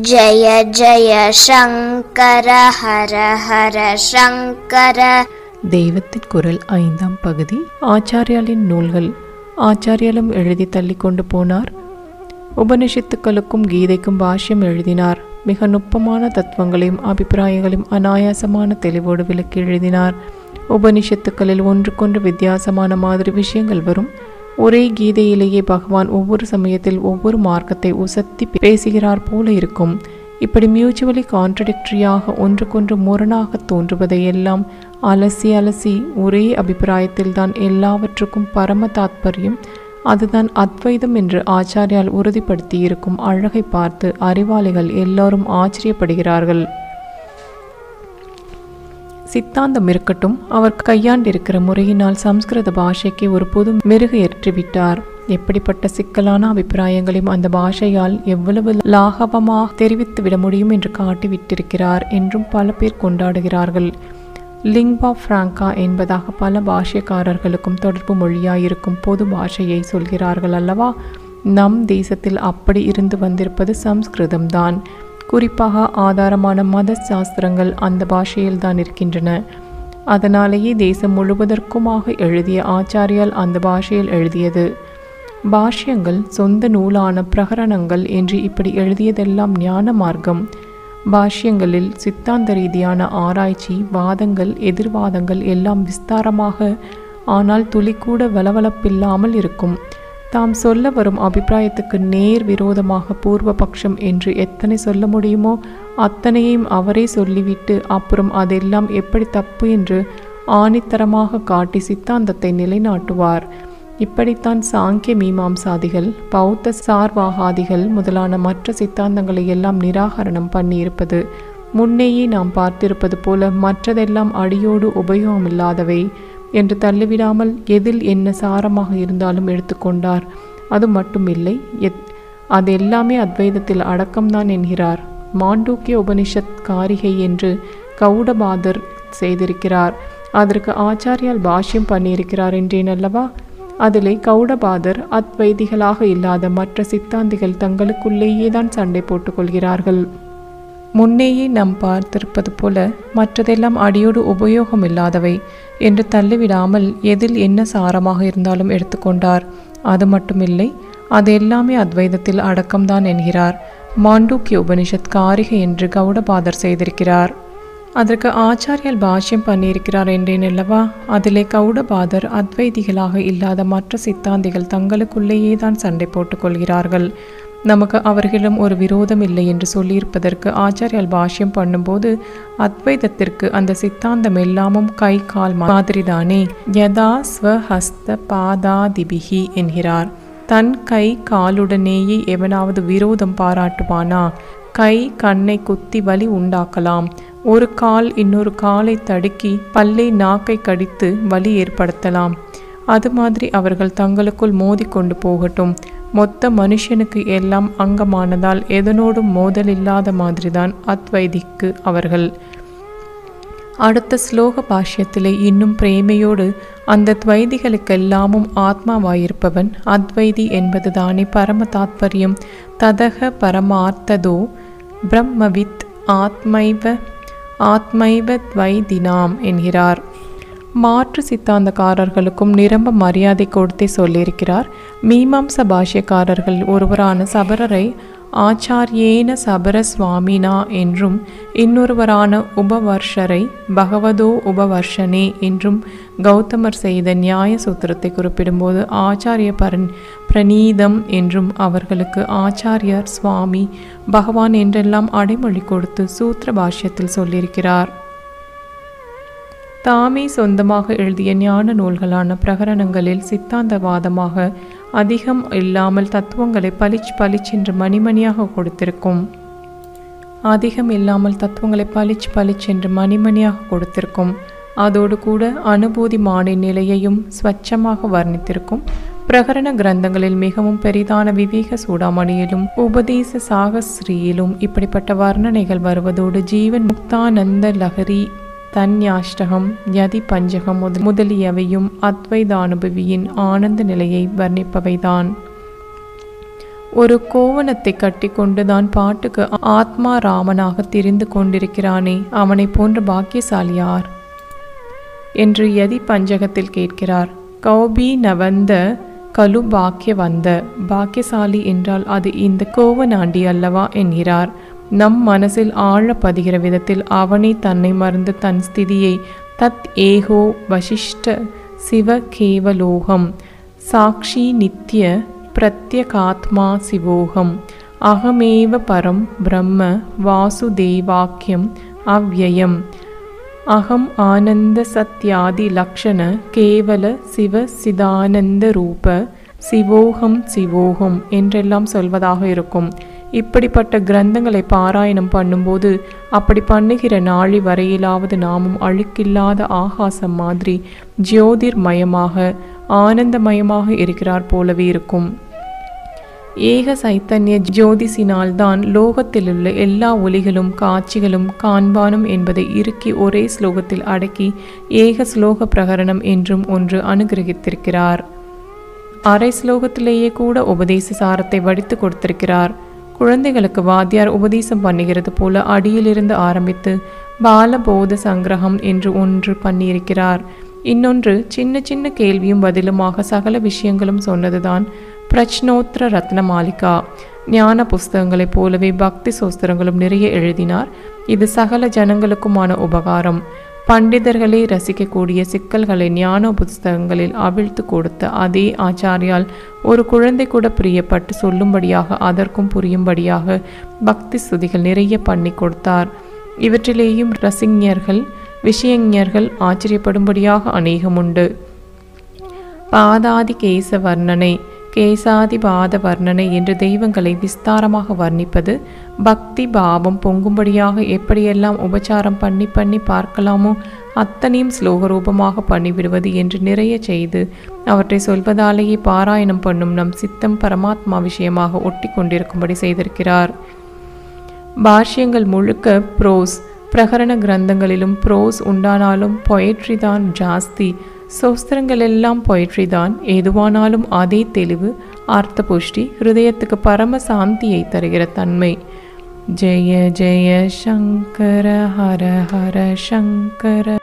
ஜய ஜய சங்கர ஹர ஹர சங்கர. தெய்வத்தின் குரல் 5ஆம் பகுதி. ஆச்சாரியாலின் நூல்கள். ஆச்சாரியாலும் எழுதி தள்ளி கொண்டு போனார். உபனிஷத்துக்களுக்கும் கீதைக்கும் பாஷ்யம் எழுதினார். மிக நுட்பமான தத்துவங்களையும் அபிப்பிராயங்களையும் அனாயாசமான தெளிவோடு விளக்கி எழுதினார். உபனிஷத்துக்களில் ஒன்றுக்கொன்று வித்தியாசமான மாதிரி விஷயங்கள் வரும். ஒரே கீதையிலேயே பகவான் ஒவ்வொரு சமயத்தில் ஒவ்வொரு மார்க்கத்தை உசத்தி பேசுகிறார் போல இருக்கும். இப்படி மியூச்சுவலி கான்ட்ரடிக்டரியாக ஒன்றுக்கொன்று முரணாக தோன்றுவதை எல்லாம் அலசி அலசி ஒரே அபிப்பிராயத்தில் தான் எல்லாவற்றுக்கும் பரம தாத்பரியம், அதுதான் அத்வைதம் என்று ஆச்சாரியால் உறுதிப்படுத்தி இருக்கும் அழகை பார்த்து அறிவாளிகள் எல்லாரும் ஆச்சரியப்படுகிறார்கள். சித்தாந்தம் இருக்கட்டும், அவர் கையாண்டிருக்கிற முறையினால் சம்ஸ்கிருத பாஷைக்கு ஒரு புது மெருகு ஏற்றிவிட்டார். எப்படிப்பட்ட சிக்கலான அபிப்பிராயங்களையும் அந்த பாஷையால் எவ்வளவு லாகவமாக தெரிவித்து விட முடியும் என்று காட்டிவிட்டிருக்கிறார் என்றும் பல பேர் கொண்டாடுகிறார்கள். லிங்வா பிராங்கா என்பதாக பல பாஷ்யக்காரர்களுக்கும் தொடர்பு மொழியாயிருக்கும் பொது பாஷையை சொல்கிறார்கள் அல்லவா? நம் தேசத்தில் அப்படி இருந்து வந்திருப்பது சம்ஸ்கிருதம்தான். குறிப்பாக ஆதாரமான மத சாஸ்திரங்கள் அந்த பாஷையில்தான் இருக்கின்றன. அதனாலேயே தேசம் முழுவதற்குமாக எழுதிய ஆச்சாரியால் அந்த பாஷையில் எழுதியது. பாஷ்யங்கள் சொந்த நூலான பிரகரணங்கள் என்று இப்படி எழுதியதெல்லாம் ஞான மார்க்கம். பாஷ்யங்களில் சித்தாந்த ரீதியான ஆராய்ச்சி, வாதங்கள், எதிர்வாதங்கள் எல்லாம் விஸ்தாரமாக, ஆனால் துளிக்கூட வளவளப்பில்லாமல் இருக்கும். தாம் சொல்ல வரும் அபிப்பிராயத்துக்கு நேர் விரோதமாக பூர்வபக்ஷம் என்று எத்தனை சொல்ல முடியுமோ அத்தனையும் அவரே சொல்லிவிட்டு அப்புறம் அதெல்லாம் எப்படி தப்பு என்று ஆணித்தரமாக காட்டி சித்தாந்தத்தை நிலைநாட்டுவார். இப்படித்தான் சாங்கிய மீமாம்சாதிகள், பௌத்த சார்வாகாதிகள் முதலான மற்ற சித்தாந்தங்களை எல்லாம் நிராகரணம் பண்ணியிருப்பது. முன்னேயே நாம் பார்த்திருப்பது போல மற்றதெல்லாம் அடியோடு உபயோகமில்லாதவை என்று தள்ளிவிடாமல் எதில் என்ன சாரமாக இருந்தாலும் எடுத்துக்கொண்டார். அது மட்டுமில்லை, அது எல்லாமே அத்வைதத்தில் அடக்கம்தான் என்கிறார். மாண்டூக்கிய உபனிஷத் காரிகை என்று கௌடபாதர் செய்திருக்கிறார். அதற்கு ஆச்சாரியால் பாஷ்யம் பண்ணியிருக்கிறார் என்றேன் அல்லவா? அதிலே கௌடபாதர் அத்வைதிகளாக இல்லாத மற்ற சித்தாந்திகள் தங்களுக்குள்ளேயே தான் சண்டை போட்டுக்கொள்கிறார்கள். முன்னேயே நாம் பார்த்திருப்பது போல மற்றதெல்லாம் அடியோடு உபயோகம் இல்லாதவை என்று தள்ளிவிடாமல் எதில் என்ன சாரமாக இருந்தாலும் எடுத்துக்கொண்டார். அது மட்டுமில்லை, அது எல்லாமே அத்வைதத்தில் அடக்கம்தான் என்கிறார். மாண்டூக்கிய உபனிஷத் காரிகை என்று கௌடபாதர் செய்திருக்கிறார். அதற்கு ஆச்சாரியால் பாஷ்யம் பண்ணியிருக்கிறார் என்றேன் அல்லவா? அதிலே கௌடபாதர் அத்வைதிகளாக இல்லாத மற்ற சித்தாந்திகள் தங்களுக்குள்ளேயே தான் சண்டை போட்டுக்கொள்கிறார்கள், நமக்கு அவர்களிடம் ஒரு விரோதம் இல்லை என்று சொல்லியிருப்பதற்கு ஆச்சாரியால் பாஷ்யம் பண்ணும்போது அத்வைதத்திற்கு அந்த சித்தாந்தம் எல்லாமும் கை கால் மாதிரிதானே. யதா ஸ்வஹஸ்த பாதாதிபிகி என்கிறார். தன் கை காலுடனேயே எவனாவது விரோதம் பாராட்டுவானா? கை கண்ணை குத்தி வலி உண்டாக்கலாம். ஒரு கால் இன்னொரு காலை தடுக்கி பல்லை நாக்கை கடித்து வலி ஏற்படுத்தலாம். அது மாதிரி அவர்கள் தங்களுக்குள் மோதி கொண்டு போகட்டும். மொத்த மனுஷனுக்கு எல்லாம் அங்கமானதால் எதனோடும் மோதல் இல்லாத மாதிரிதான் அத்வைதிக்கு அவர்கள். அடுத்த ஸ்லோக பாஷ்யத்திலே இன்னும் பிரேமையோடு அந்த துவைதிகளுக்கெல்லாமும் ஆத்மாவாயிருப்பவன் அத்வைதி என்பது தானே பரம தாத்பரியம். ததக பரமார்த்ததோ பிரம்மவித் ஆத்மைவ துவைதினாம் என்கிறார். மாற்று சித்தாந்தக்காரர்களுக்கும் நிரம்ப மரியாதை கொடுத்தே சொல்லியிருக்கிறார். மீமாம்ச பாஷ்யக்காரர்கள் ஒருவரான சபரரை ஆச்சாரியேன சபர சுவாமினா என்றும், இன்னொருவரான உபவர்ஷரை பகவதோ உபவர்ஷனே என்றும் கௌதமர் செய்த நியாய சூத்திரத்தை குறிப்பிடும்போது ஆச்சாரிய பிரணீதம் என்றும் அவர்களுக்கு ஆச்சாரியர், சுவாமி, பகவான் என்றெல்லாம் அடைமொழி கொடுத்து சூத்திர பாஷ்யத்தில் சொல்லியிருக்கிறார். தாமே சொந்தமாக எழுதிய ஞான நூல்களான பிரகரணங்களில் சித்தாந்தவாதமாக அதிகம் இல்லாமல் தத்துவங்களை பளிச் என்று மணிமணியாக கொடுத்திருக்கும். அதோடு கூட அனுபூதி மானை நிலையையும் ஸ்வச்சமாக வர்ணித்திருக்கும். பிரகரண கிரந்தங்களில் மிகவும் பெரிதான விவேக சூடாமணியிலும் உபதேச சாகஸ்ரீயிலும் இப்படிப்பட்ட வர்ணனைகள் வருவதோடு ஜீவன் முக்தானந்த லஹரி, தன்யாஷ்டகம், யதி பஞ்சகம் முதலியவையும் அத்வைதானுபவியின் ஆனந்த நிலையை வர்ணிப்பவைதான். ஒரு கோவணத்தை கட்டி கொண்டுதான் பாட்டுக்கு ஆத்மா ராமனாக திரிந்து கொண்டிருக்கிறானே, அவனை போன்ற பாக்கியசாலி யார் என்று யதி பஞ்சகத்தில் கேட்கிறார். கௌபி நவந்த கலு பாக்கிய வந்த, பாக்கியசாலி என்றால் அது இந்த கோவனாண்டி அல்லவா என்கிறார். நம் மனசில் ஆழ பதிகிற விதத்தில் அவனை தன்னை மறந்து தன் ஸ்திதியை தத் ஏகோ வசிஷ்ட சிவ கேவலோகம் சாட்சி நித்ய பிரத்யகாத்மா சிவோகம் அகமேவ பரம் பிரம்ம வாசுதேவாக்கியம் அவ்யயம் அகம் ஆனந்த சத்யாதி லக்ஷண கேவல சிவ சிதானந்த ரூப சிவோகம் சிவோகம் என்றெல்லாம் சொல்வதாக இருக்கும். இப்படிப்பட்ட கிரந்தங்களை பாராயணம் பண்ணும்போது அப்படி பண்ணுகிற நாளி வரையிலாவது நாமும் அழுக்கில்லாத ஆகாசம் மாதிரி ஜோதிர்மயமாக ஆனந்தமயமாக இருக்கிறார் போலவே இருக்கும். ஏக சைத்தன்ய ஜோதிசினால்தான் லோகத்திலுள்ள எல்லா ஒலிகளும் காட்சிகளும் காண்பானும் என்பதை இறுக்கி ஒரே ஸ்லோகத்தில் அடக்கி ஏக ஸ்லோக பிரகரணம் என்றும் ஒன்று அனுகிரகித்திருக்கிறார். அரை ஸ்லோகத்திலேயே கூட உபதேச சாரத்தை வடித்து கொடுத்திருக்கிறார். குழந்தைகளுக்கு வாத்தியார் உபதேசம் பண்ணுகிறது போல அடியிலிருந்து ஆரம்பித்து பாலபோத சங்கிரகம் என்று ஒன்று பண்ணியிருக்கிறார். இன்னொன்று சின்ன சின்ன கேள்வியும் பதிலுமாக சகல விஷயங்களும் சொன்னதுதான் பிரச்னோத்திர ரத்ன மாலிகா. ஞான புஸ்தகங்களைப் போலவே பக்தி சோஸ்திரங்களும் நிறைய எழுதினார். இது சகல ஜனங்களுக்குமான உபகாரம். பண்டிதர்களே ரசிக்கக்கூடிய சிக்கல்களை ஞான புஸ்தகங்களில் அவிழ்த்து கொடுத்த அதே ஆச்சாரியால் ஒரு குழந்தை கூட பிரியப்பட்டு சொல்லும்படியாக அதற்கும் புரியும்படியாக பக்தி ஸ்துதிகள் நிறைய பண்ணி கொடுத்தார். இவற்றிலேயும் ரசிஞர்கள் விஷயஞர்கள் ஆச்சரியப்படும்படியாக அநேகமுண்டு. பாதாதி கேச வர்ணனை, கேசாதி பாத வர்ணனை என்று தெய்வங்களை விஸ்தாரமாக வர்ணிப்பது, பக்தி பாவம் பொங்கும்படியாக எப்படியெல்லாம் உபச்சாரம் பண்ணி பண்ணி பார்க்கலாமோ அத்தனையும் ஸ்லோகரூபமாக பண்ணிவிடுவது என்று நிறைய செய்து அவற்றை சொல்வதாலேயே பாராயணம் பண்ணும் நம் சித்தம் பரமாத்மா விஷயமாக ஒட்டி கொண்டிருக்கும்படி செய்திருக்கிறார். பாஷ்யங்கள் முழுக்க ப்ரோஸ். பிரகரண கிரந்தங்களிலும் ப்ரோஸ் உண்டானாலும் பொயட்ரி தான் ஜாஸ்தி. சோஸ்திரங்கள் எல்லாம் பொயட்ரி தான். எதுவானாலும் அதே தெளிவு, அர்த்த புஷ்டி, ஹிருதயத்துக்கு பரம சாந்தியை தருகிற தன்மை. ஜெய ஜெய சங்கர ஹர ஹர சங்கர.